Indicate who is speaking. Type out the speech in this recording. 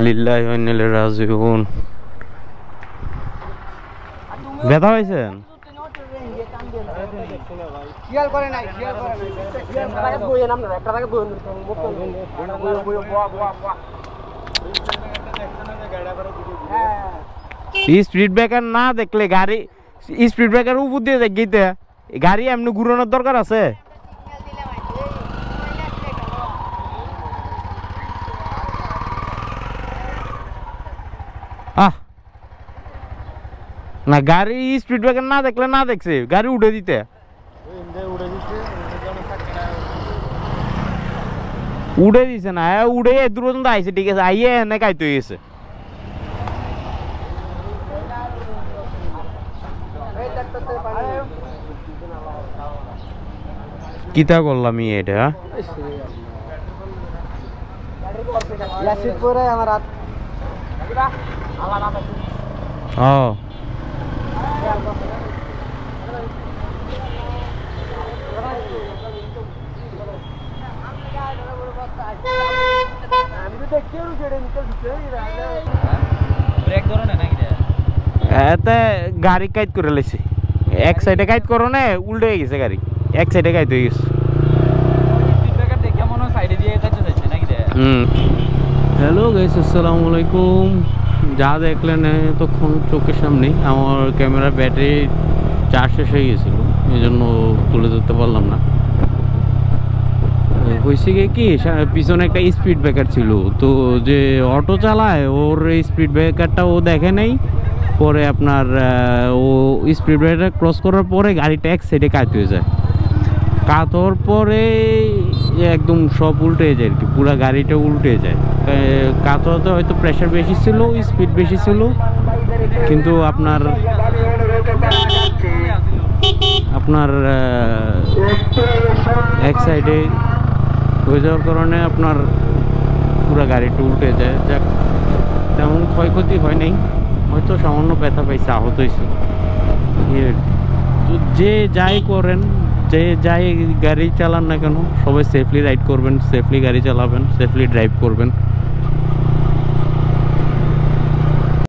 Speaker 1: লিল্লাহি ওয়া ইন্না ইলাইহি রাজিউন। ব্যথা হয়েছেন?
Speaker 2: খেয়াল করে নাই, খেয়াল করে নাই। একটা জায়গায় বইয়েন আপনারা, একটা জায়গায় বইয়েন।
Speaker 1: স্পিড ব্রেকার না দেখলে গাড়ি, স্পিড ব্রেকার উপর দিয়ে গিয়ে গাড়ি এমনি ঘুরানোর দরকার আছে? না গাড়ি স্পিড ব্রেকার না দেখলে না দেখছে গাড়ি উঠে দিতে উড়ে দিছে না, উড়ে দূর পর্যন্ত আইছে, ঠিক আছে, আইয়ে এনে কাইতে গেছে। কিতা করলাম এটা? ও এতে গাড়ি কাইট করে লাইছে, এক সাইডে কাইট করো না, উল্টে হয়ে গেছে গাড়ি, এক সাইডে কাইট হয়ে গেছে। হ্যালো গাইস, আসসালামু আলাইকুম। যা দেখলেন তখন চোখের সামনে, আমার ক্যামেরার ব্যাটারি চার্জ শেষ হয়ে গেছিল, এই জন্য তুলে ধরতে পারলাম না। হয়েছে কি, পিছনে একটা স্পিড ব্রেকার ছিল, তো যে অটো চালায় ওর স্পিড ব্রেকারটা ও দেখে নাই, পরে আপনার ও স্পিড ব্রেকার ক্রস করার পরে গাড়িটা এক সাইডে কাট হয়ে যায়। কাট হওয়ার পরে একদম সব উল্টে যায় আর কি, পুরো গাড়িটা উল্টে যায়। কাট হওয়াতে হয়তো প্রেশার বেশি ছিল, স্পিড বেশি ছিল, কিন্তু আপনার এক সাইডে হয়ে যাওয়ার কারণে আপনার পুরো গাড়িটা উল্টে যায়। যাক, তেমন ক্ষয়ক্ষতি হয় নাই, হয়তো সামান্য ব্যথা পাইছে, আহত হয়েছে। তো যে যাই করেন, যে যাই গাড়ি চালান না কেন, সবাই সেফলি রাইড করবেন, সেফলি গাড়ি চালাবেন, সেফলি ড্রাইভ করবেন।